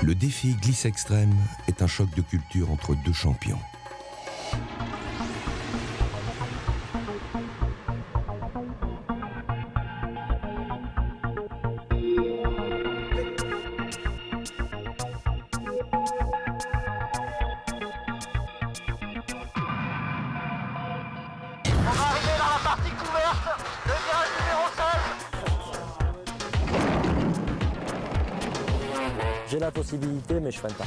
Le défi glisse extrême est un choc de culture entre deux champions. J'ai la possibilité, mais je freine pas.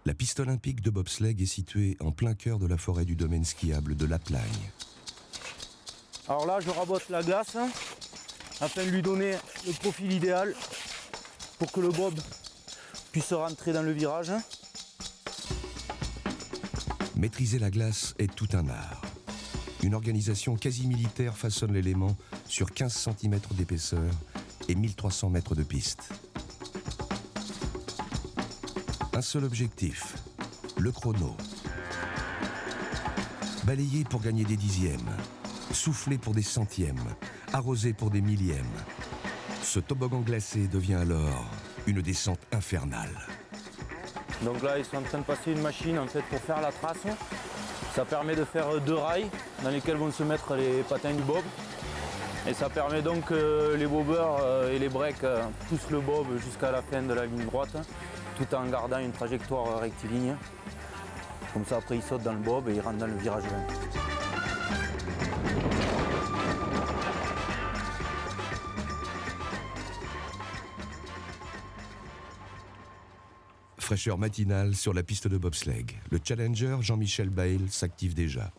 La piste olympique de bobsleigh est située en plein cœur de la forêt du domaine skiable de La Plagne. Alors là, je rabote la glace afin de lui donner le profil idéal pour que le bob puisse rentrer dans le virage. Maîtriser la glace est tout un art. Une organisation quasi militaire façonne l'élément sur 15 cm d'épaisseur et 1300 mètres de piste. Un seul objectif, le chrono. Balayer pour gagner des dixièmes, souffler pour des centièmes, arroser pour des millièmes. Ce toboggan glacé devient alors une descente infernale. Donc là, ils sont en train de passer une machine en fait, pour faire la trace. Ça permet de faire 2 rails dans lesquels vont se mettre les patins du bob. Et ça permet donc que les bobeurs et les breaks poussent le bob jusqu'à la fin de la ligne droite, tout en gardant une trajectoire rectiligne. Comme ça, après, ils sautent dans le bob et ils rentrent dans le virage 20. Fraîcheur matinale sur la piste de bobsleigh. Le challenger Jean-Michel Bayle s'active déjà.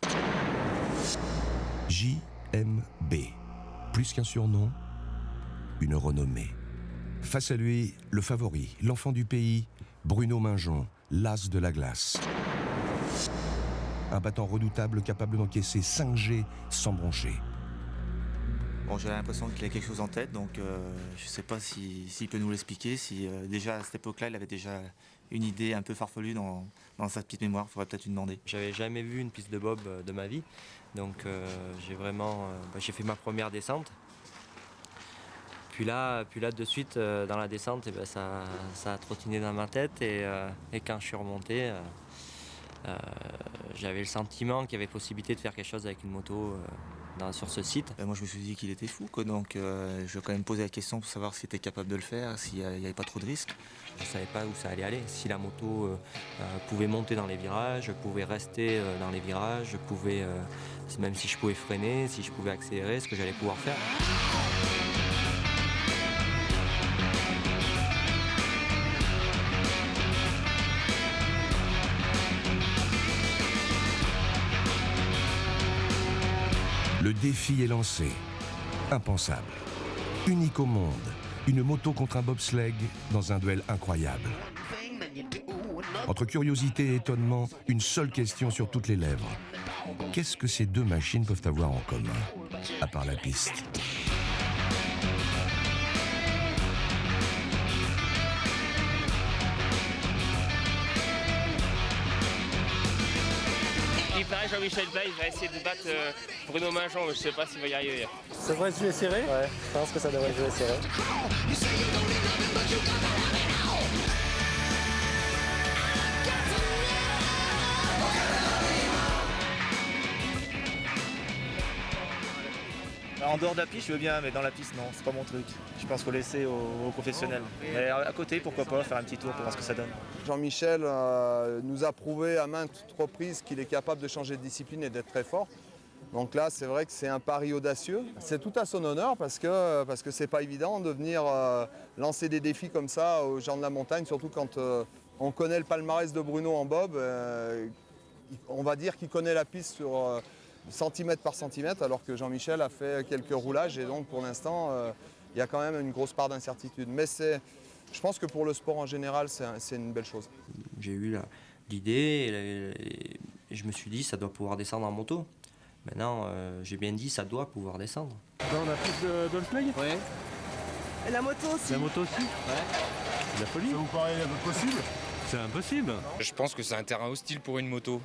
JMB. Plus qu'un surnom, une renommée. Face à lui, le favori, l'enfant du pays, Bruno Mingeon, l'as de la glace. Un battant redoutable capable d'encaisser 5 G sans broncher. Bon, j'ai l'impression qu'il a quelque chose en tête, donc je ne sais pas s'il peut nous l'expliquer. Si déjà à cette époque-là, il avait déjà une idée un peu farfelue dans sa petite mémoire, il faudrait peut-être lui demander. J'avais jamais vu une piste de bob de ma vie, donc j'ai fait ma première descente. Puis là de suite, dans la descente, ça a trottiné dans ma tête et quand je suis remonté, j'avais le sentiment qu'il y avait possibilité de faire quelque chose avec une moto sur ce site. Moi je me suis dit qu'il était fou, quoi, donc je vais quand même poser la question pour savoir s'il était capable de le faire, s'il n'y avait pas trop de risques. Je ne savais pas où ça allait aller, si la moto pouvait monter dans les virages, pouvait rester dans les virages, même si je pouvais freiner, si je pouvais accélérer, ce que j'allais pouvoir faire. Le défi est lancé. Impensable. Unique au monde. Une moto contre un bobsleigh dans un duel incroyable. Entre curiosité et étonnement, une seule question sur toutes les lèvres. Qu'est-ce que ces deux machines peuvent avoir en commun, à part la piste ? Il paraît Jean-Michel Bayle va essayer de battre Bruno Mingeon, mais je sais pas s'il va y arriver. Ça devrait se jouer serré ? Ouais, je pense que ça devrait se jouer serré. En dehors de la piste, je veux bien, mais dans la piste, non, c'est pas mon truc. Je pense qu'il faut laisser aux professionnels. Mais à côté, pourquoi pas, faire un petit tour pour voir ce que ça donne. Jean-Michel nous a prouvé à maintes reprises qu'il est capable de changer de discipline et d'être très fort. Donc là, c'est vrai que c'est un pari audacieux. C'est tout à son honneur parce que c'est pas évident de venir lancer des défis comme ça aux gens de la montagne, surtout quand on connaît le palmarès de Bruno en bob. On va dire qu'il connaît la piste sur centimètre par centimètre, alors que Jean-Michel a fait quelques roulages et donc pour l'instant, il y a quand même une grosse part d'incertitude. Mais je pense que pour le sport en général, c'est une belle chose. J'ai eu l'idée et je me suis dit ça doit pouvoir descendre en moto. Maintenant, j'ai bien dit, ça doit pouvoir descendre. Là, on a plus de bobsleigh. Ouais. Et la moto aussi. La moto aussi. Ouais. C'est de la folie. Ça vous paraît possible? C'est impossible. Je pense que c'est un terrain hostile pour une moto.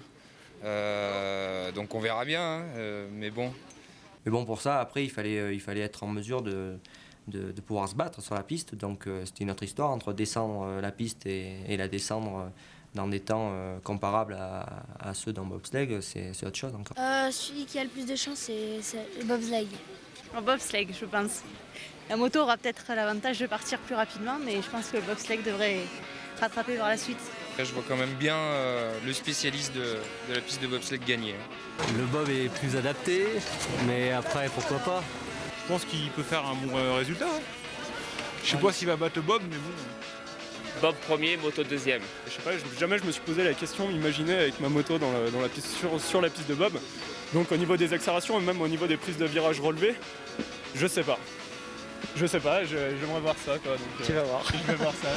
Donc on verra bien, mais bon. Mais bon, pour ça, après, il fallait être en mesure de pouvoir se battre sur la piste. Donc c'était une autre histoire entre descendre la piste et la descendre dans des temps comparables à ceux dans bobsleigh, c'est autre chose encore. Celui qui a le plus de chance, c'est le bobsleigh. En bobsleigh, je pense. La moto aura peut-être l'avantage de partir plus rapidement, mais je pense que le bobsleigh devrait rattraper par la suite. Là, je vois quand même bien le spécialiste de la piste de bobsleigh gagner. Le bob est plus adapté, mais après, pourquoi pas. Je pense qu'il peut faire un bon résultat. Hein. Je sais pas s'il va battre le Bob, mais bon. Bob premier, moto deuxième. Je sais pas, jamais je me suis posé la question, imaginez avec ma moto dans la piste, sur la piste de Bob. Donc au niveau des accélérations et même au niveau des prises de virage relevées, je sais pas. J'aimerais voir ça quoi. Donc, Tu vas voir. Je vais voir ça.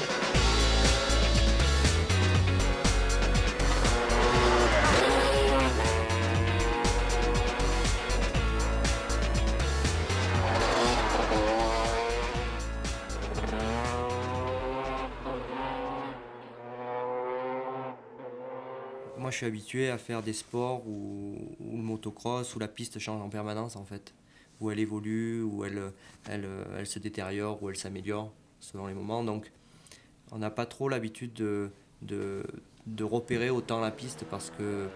Moi, je suis habitué à faire des sports où le motocross, où la piste change en permanence en fait, où elle évolue, où elle se détériore, où elle s'améliore selon les moments. Donc, on n'a pas trop l'habitude de repérer autant la piste parce que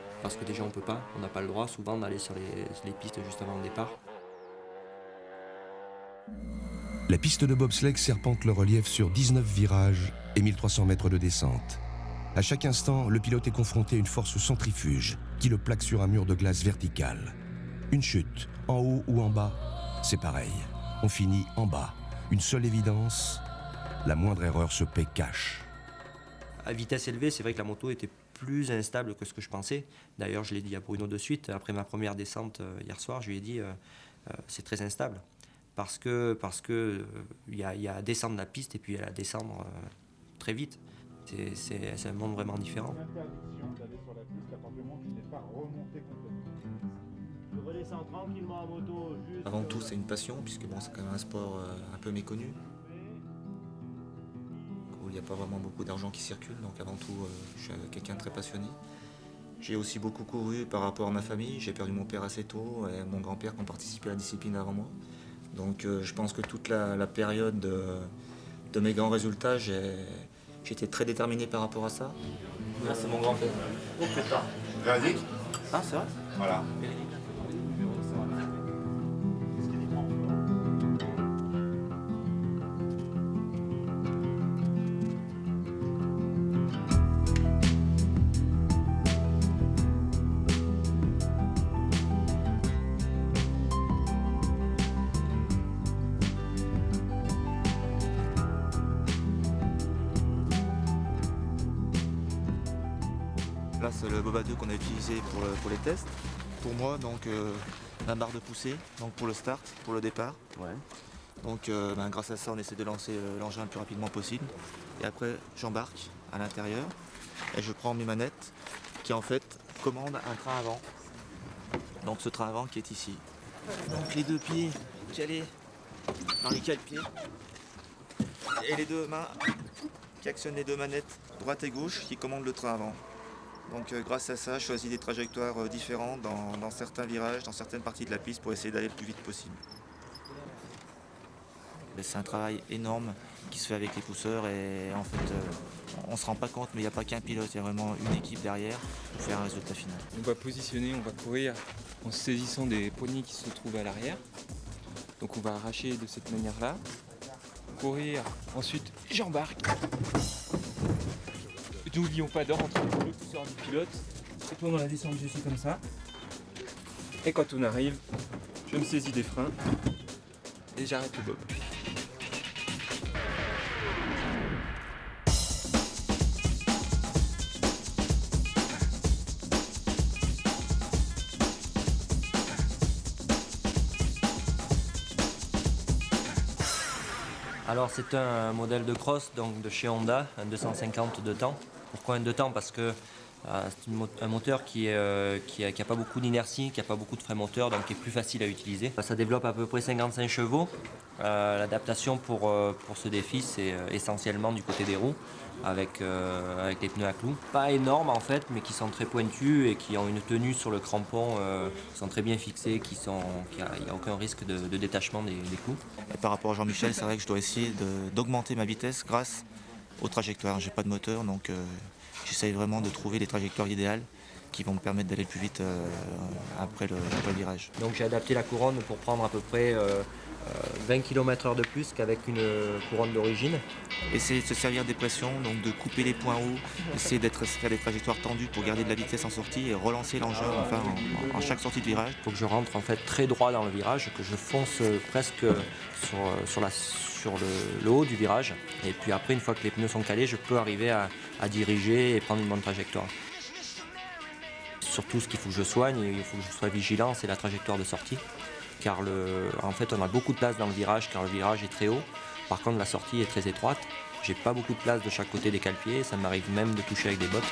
déjà on peut pas, on n'a pas le droit souvent d'aller sur les pistes juste avant le départ. La piste de bobsleigh serpente le relief sur 19 virages et 1300 mètres de descente. À chaque instant, le pilote est confronté à une force centrifuge qui le plaque sur un mur de glace vertical. Une chute, en haut ou en bas, c'est pareil. On finit en bas. Une seule évidence, la moindre erreur se paie cash. À vitesse élevée, c'est vrai que la moto était plus instable que ce que je pensais. D'ailleurs, je l'ai dit à Bruno de suite, après ma première descente hier soir, je lui ai dit c'est très instable. Parce que y a à descendre la piste et puis à la descendre très vite. C'est un monde vraiment différent. L'interdiction d'aller sur la piste à partir du moment qu'il n'est pas remonté complètement. Je redescends tranquillement en moto. Avant tout, c'est une passion, puisque bon, c'est quand même un sport un peu méconnu, où il n'y a pas vraiment beaucoup d'argent qui circule. Donc avant tout, je suis quelqu'un de très passionné. J'ai aussi beaucoup couru par rapport à ma famille. J'ai perdu mon père assez tôt et mon grand-père qui ont participé à la discipline avant moi. Donc je pense que toute la période de mes grands résultats, j'étais très déterminé par rapport à ça. Là, c'est mon grand-père. Oh putain. Véridique? Ah, c'est vrai? Voilà. Là, c'est le Bob A2 qu'on a utilisé pour les tests. Pour moi, donc, la barre de poussée, donc pour le start, pour le départ. Ouais. Donc, grâce à ça, on essaie de lancer l'engin le plus rapidement possible. Et après, j'embarque à l'intérieur et je prends mes manettes qui, en fait, commandent un train avant. Donc, ce train avant qui est ici. Donc, les deux pieds calés dans les cale-pieds et les deux mains qui actionnent les deux manettes droite et gauche qui commandent le train avant. Donc grâce à ça, je choisis des trajectoires différentes dans certains virages, dans certaines parties de la piste pour essayer d'aller le plus vite possible. C'est un travail énorme qui se fait avec les pousseurs et en fait on ne se rend pas compte mais il n'y a pas qu'un pilote, il y a vraiment une équipe derrière pour faire un résultat final. On va positionner, on va courir en saisissant des poignées qui se trouvent à l'arrière. Donc on va arracher de cette manière-là, courir, ensuite j'embarque. N'oublions pas de rentrer le pousseur du pilote. Et pendant la descente, je suis comme ça. Et quand on arrive, je me saisis des freins et j'arrête le bob. Alors c'est un modèle de cross donc de chez Honda, un 250 de temps. Pourquoi un 2 temps? Parce que C'est un moteur qui n'a pas beaucoup d'inertie, qui n'a pas beaucoup de frein moteur, donc qui est plus facile à utiliser. Ça développe à peu près 55 chevaux. L'adaptation pour ce défi, c'est essentiellement du côté des roues, avec les pneus à clous. Pas énormes en fait, mais qui sont très pointus et qui ont une tenue sur le crampon, qui sont très bien fixés, il n'y a aucun risque de détachement des clous. Et par rapport à Jean-Michel, c'est vrai que je dois essayer d'augmenter ma vitesse grâce aux trajectoires. J'ai pas de moteur, donc j'essaye vraiment de trouver les trajectoires idéales qui vont me permettre d'aller plus vite après le virage. Donc j'ai adapté la couronne pour prendre à peu près 20 km/h de plus qu'avec une couronne d'origine. Essayer de se servir des pressions, donc de couper les points hauts, essayer de faire des trajectoires tendues pour garder de la vitesse en sortie et relancer l'engin en chaque sortie de virage. Il faut que je rentre en fait très droit dans le virage, que je fonce presque sur le haut du virage. Et puis après, une fois que les pneus sont calés, je peux arriver à diriger et prendre une bonne trajectoire. Surtout ce qu'il faut que je soigne, et il faut que je sois vigilant, c'est la trajectoire de sortie. Car en fait, on a beaucoup de place dans le virage car le virage est très haut. Par contre, la sortie est très étroite. J'ai pas beaucoup de place de chaque côté des cale-pieds. Ça m'arrive même de toucher avec des bottes.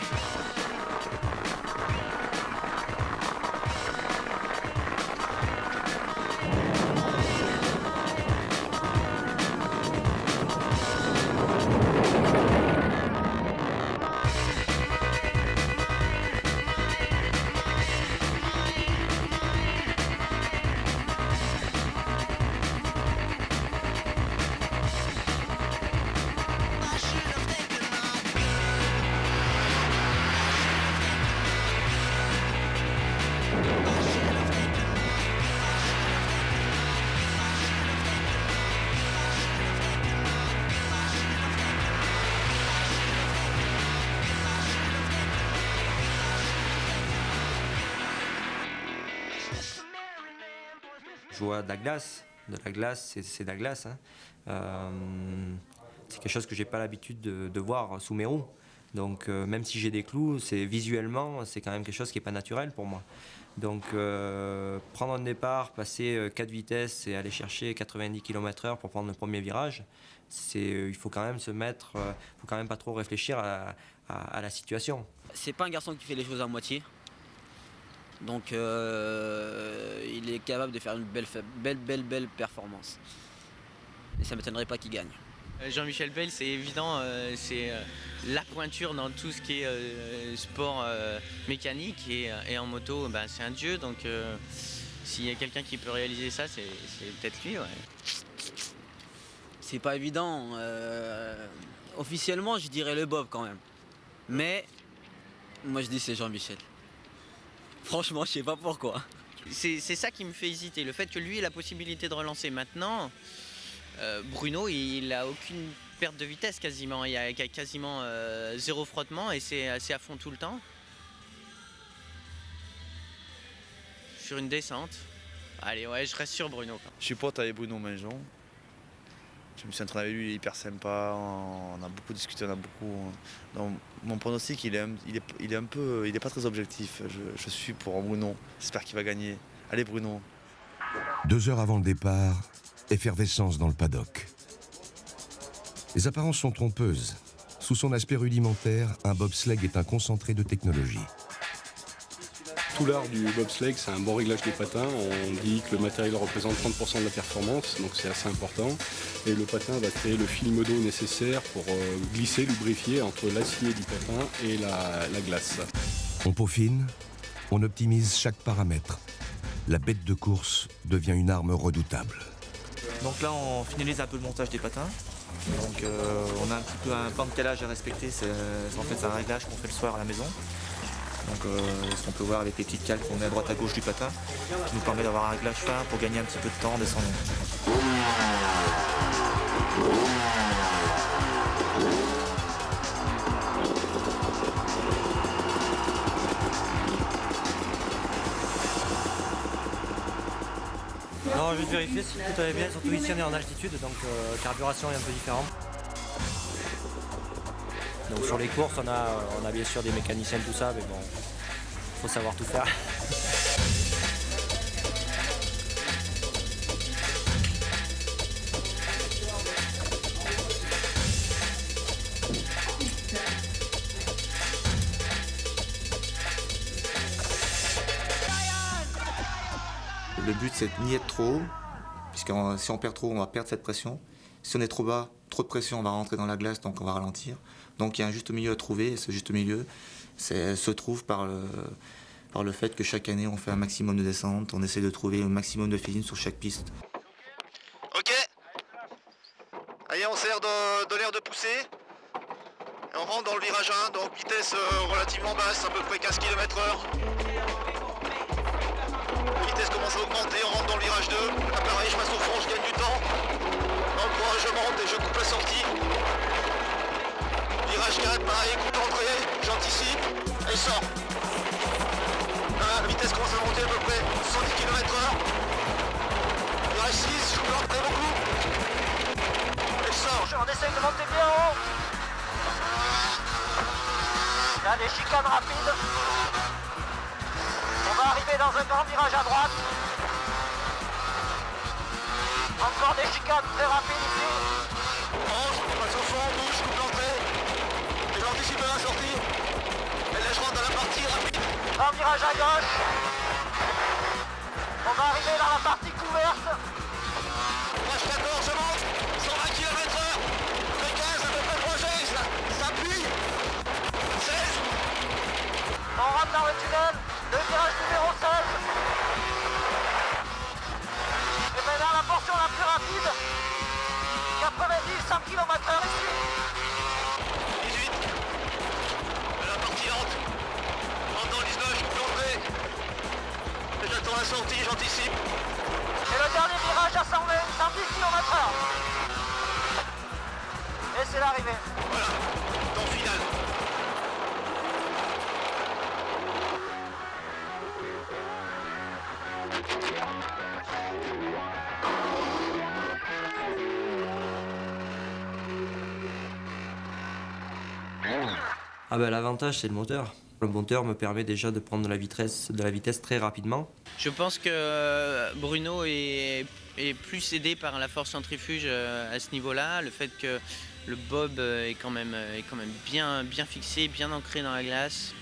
Je vois de la glace. De la glace, c'est de la glace. Hein. C'est quelque chose que j'ai pas l'habitude de voir sous mes roues. Donc même si j'ai des clous, visuellement, c'est quand même quelque chose qui n'est pas naturel pour moi. Donc prendre un départ, passer 4 vitesses et aller chercher 90 km/h pour prendre le premier virage, il faut quand même faut quand même pas trop réfléchir à la situation. C'est pas un garçon qui fait les choses à moitié. Donc il est capable de faire une belle performance. Et ça ne m'étonnerait pas qu'il gagne. Jean-Michel Bell, c'est évident, c'est la pointure dans tout ce qui est sport mécanique et en moto, c'est un dieu. Donc s'il y a quelqu'un qui peut réaliser ça, c'est peut-être lui. Ouais. C'est pas évident. Officiellement, je dirais le Bob quand même. Mais moi je dis c'est Jean-Michel. Franchement, je sais pas pourquoi. C'est ça qui me fait hésiter, le fait que lui ait la possibilité de relancer maintenant. Bruno, il a aucune perte de vitesse quasiment, il y a quasiment zéro frottement et c'est assez à fond tout le temps. Sur une descente. Allez, ouais, je reste sur Bruno. Je suis pote avec Bruno Mingeon. Je me suis entraîné avec lui, il est hyper sympa, on a beaucoup discuté, Donc, mon pronostic, il est pas très objectif. Je suis pour Bruno, j'espère qu'il va gagner. Allez Bruno. 2 heures avant le départ, effervescence dans le paddock. Les apparences sont trompeuses. Sous son aspect rudimentaire, un bobsleigh est un concentré de technologie. Tout l'art du bobsleigh, c'est un bon réglage des patins. On dit que le matériel représente 30% de la performance, donc c'est assez important. Et le patin va créer le film d'eau nécessaire pour glisser, lubrifier entre l'acier du patin et la glace. On peaufine, on optimise chaque paramètre. La bête de course devient une arme redoutable. Donc là, on finalise un peu le montage des patins. Donc on a un petit peu un plan de calage à respecter. C'est un réglage qu'on fait le soir à la maison. Donc ce qu'on peut voir avec les petites cales qu'on met à droite à gauche du patin, qui nous permet d'avoir un réglage fin pour gagner un petit peu de temps en descendant. Non, juste vérifier si tout allait bien, surtout ici on est en altitude, donc carburation est un peu différente. Donc sur les courses, on a bien sûr des mécaniciens, tout ça, mais bon, faut savoir tout faire. Le but, c'est de ni être trop haut, puisque si on perd trop haut, on va perdre cette pression. Si on est trop bas, trop de pression, on va rentrer dans la glace, donc on va ralentir. Donc il y a un juste milieu à trouver, et ce juste milieu se trouve par le fait que chaque année, on fait un maximum de descente, on essaie de trouver un maximum de feeling sur chaque piste. Ok. Allez, on sert de l'air de pousser. Et on rentre dans le virage 1, donc vitesse relativement basse, à peu près 15 km/h. La vitesse commence à augmenter, on rentre dans le virage 2. Là, pareil, je passe au fond, je gagne du temps. Donc moi, je monte et je coupe la sortie. Virage 4, pareil, coupe l'entrée, j'anticipe et sors. La vitesse commence à monter à peu près 110 km/h. Virage 6, je coupe l'entrée beaucoup. Et je sors. On essaye de monter bien haut. Il y a des chicanes rapides. On va arriver dans un grand virage à droite. Encore des chicanes très rapides ici. On passe au fond, on bouge, je coupe l'entrée. Et j'anticipe la sortie. Et là je rentre dans la partie rapide. Un virage à gauche. On va arriver dans la partie couverte. Virage 14, je monte. 120 km/h. Fréquence à peu près projet, ça appuie. 16. On rentre dans le tunnel. Le virage numéro 16. Et maintenant la portion la plus rapide. 90, 100 km/h ici. 18. La partie lente. On rentre dans le 19, je coupe l'entrée. Et j'attends la sortie, j'anticipe. Et le dernier virage à 120, 110 km/h. Et c'est l'arrivée. Voilà, temps final. Ah ben, l'avantage, c'est le moteur. Le moteur me permet déjà de prendre de la vitesse très rapidement. Je pense que Bruno est plus aidé par la force centrifuge à ce niveau-là. Le fait que le bob est quand même bien fixé, bien ancré dans la glace.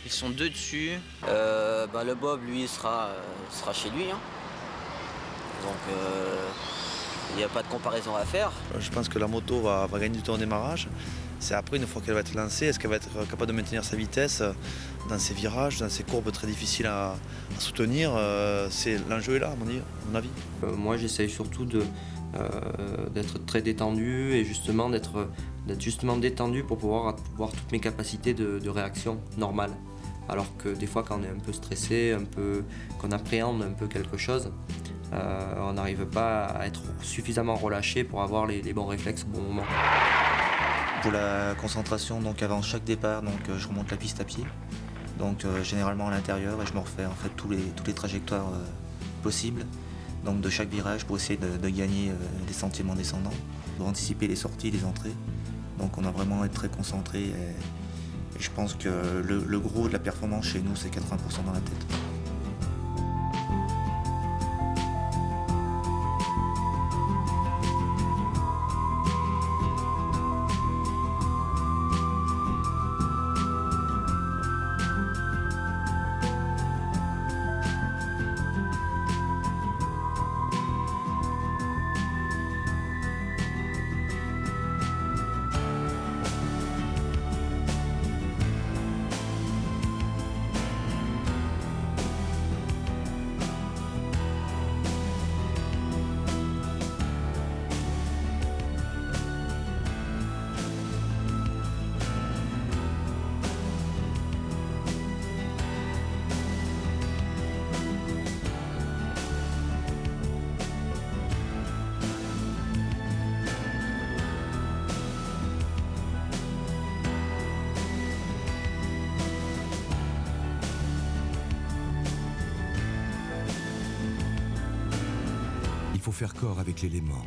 Ils sont deux dessus. Le bob, lui, sera chez lui. Hein. Donc, il n'y a pas de comparaison à faire. Je pense que la moto va gagner du temps au démarrage. C'est après, une fois qu'elle va être lancée, est-ce qu'elle va être capable de maintenir sa vitesse dans ces virages, dans ces courbes très difficiles à soutenir. L'enjeu est là, à mon avis. Moi, j'essaye surtout d'être très détendu et justement d'être détendu pour pouvoir avoir toutes mes capacités de réaction normales. Alors que des fois, quand on est un peu stressé, qu'on appréhende un peu quelque chose, on n'arrive pas à être suffisamment relâché pour avoir les bons réflexes au bon moment. Pour la concentration, donc avant chaque départ, je remonte la piste à pied, généralement à l'intérieur, et je me refais en fait toutes les trajectoires possibles, donc de chaque virage pour essayer de gagner des centièmes en descendant, pour anticiper les sorties, les entrées. Donc on a vraiment à être très concentré, et je pense que le gros de la performance chez nous, c'est 80% dans la tête. Il faut faire corps avec l'élément,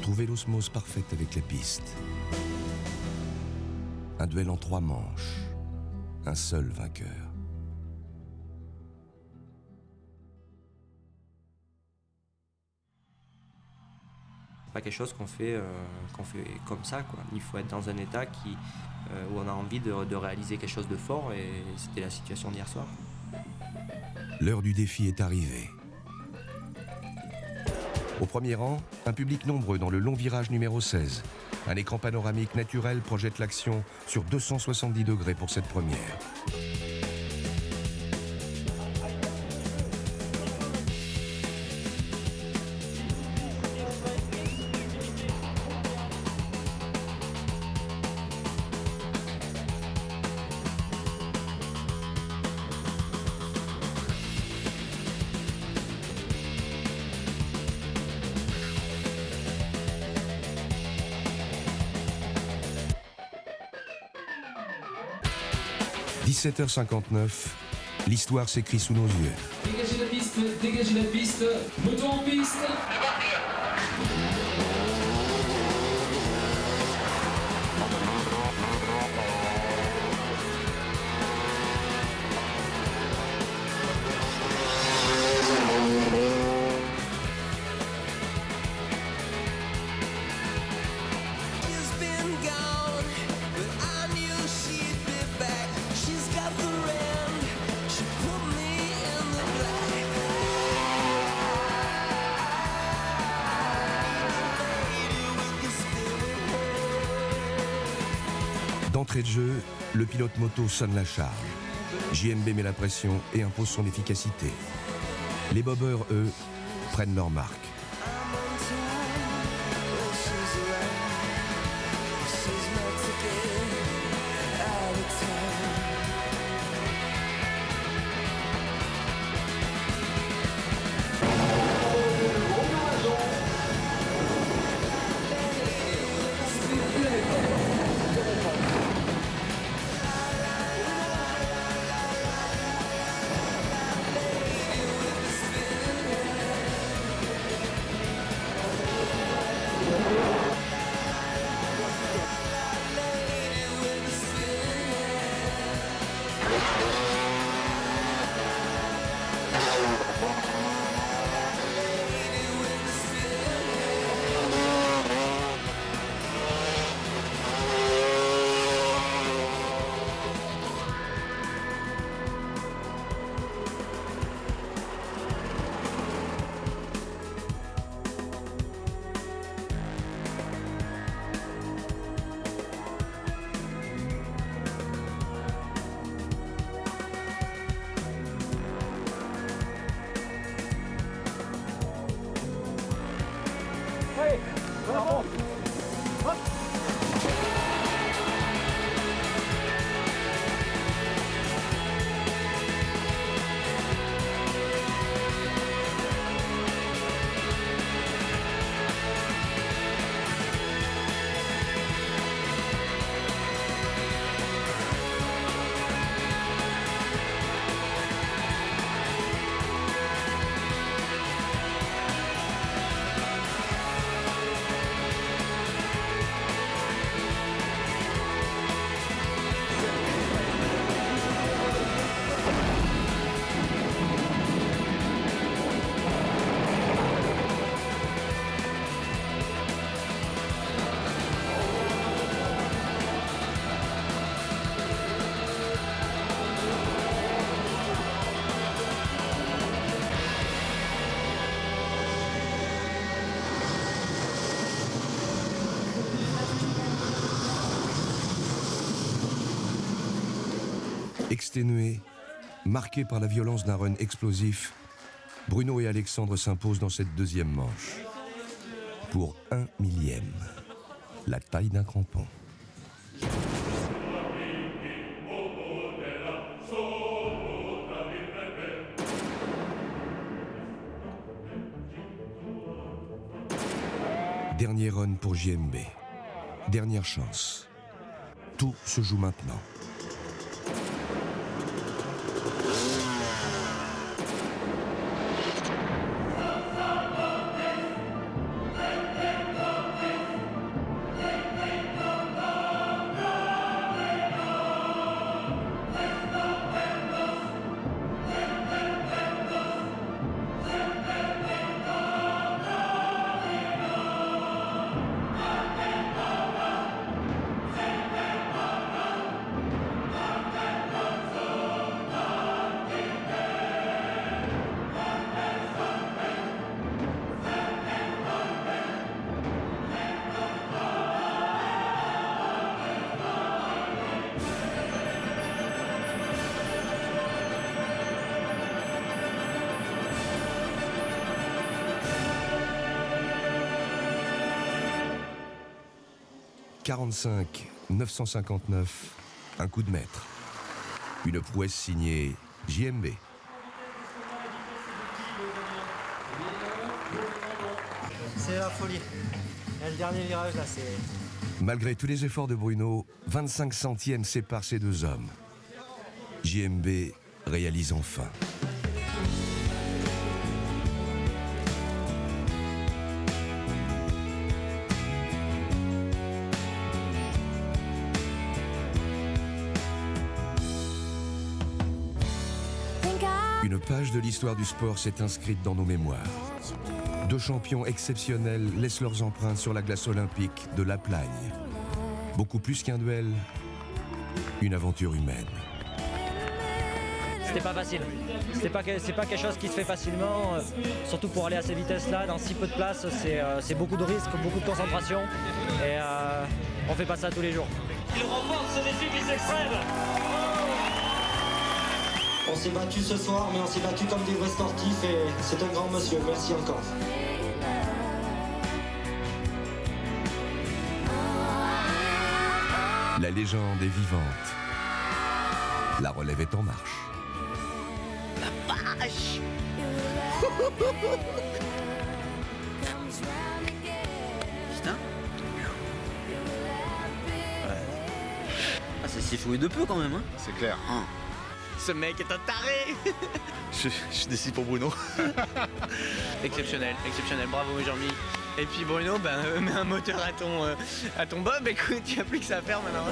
trouver l'osmose parfaite avec la piste. Un duel en 3 manches, un seul vainqueur. Pas quelque chose qu'on fait comme ça, quoi. Il faut être dans un état où on a envie de réaliser quelque chose de fort, et c'était la situation d'hier soir. L'heure du défi est arrivée. Au premier rang, un public nombreux dans le long virage numéro 16. Un écran panoramique naturel projette l'action sur 270 degrés pour cette première. « 17h59, l'histoire s'écrit sous nos yeux. Dégagez la piste, moto en piste. D'entrée de jeu, le pilote moto sonne la charge. JMB met la pression et impose son efficacité. Les bobeurs, eux, prennent leur marque. Exténués, marqués par la violence d'un run explosif, Bruno et Alexandre s'imposent dans cette deuxième manche. Pour 1 millième, la taille d'un crampon. Dernier run pour JMB. Dernière chance. Tout se joue maintenant. 45 959, un coup de maître. Une prouesse signée JMB. C'est la folie. Et le dernier virage là, c'est... Malgré tous les efforts de Bruno, 25 centièmes séparent ces deux hommes. JMB réalise enfin. Une page de l'histoire du sport s'est inscrite dans nos mémoires. Deux champions exceptionnels laissent leurs empreintes sur la glace olympique de La Plagne. Beaucoup plus qu'un duel, une aventure humaine. C'était pas facile. C'est pas quelque chose qui se fait facilement, surtout pour aller à ces vitesses-là, dans si peu de place, c'est beaucoup de risques, beaucoup de concentration, et on fait pas ça tous les jours. Il remporte ce défi glisse extrême. On s'est battu ce soir, mais on s'est battu comme des vrais sportifs et c'est un grand monsieur. Merci encore. La légende est vivante. La relève est en marche. La vache. Putain. Ah, c'est s'effouiller de peu quand même, hein. C'est clair. Ce mec est un taré. Je décide pour Bruno. Exceptionnel, bravo Jean-Mi. Et puis Bruno, mets un moteur à ton bob, écoute, il n'y a plus que ça à faire maintenant.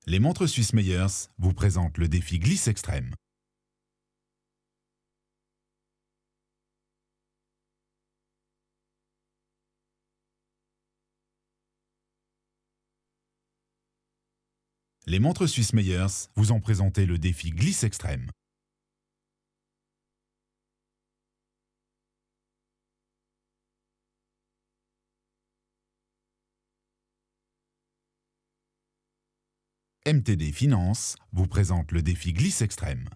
Les montres suisses Meyers vous présentent le défi glisse extrême. Les montres suisses Meyers vous ont présenté le défi glisse extrême. MTD Finance vous présente le défi glisse extrême.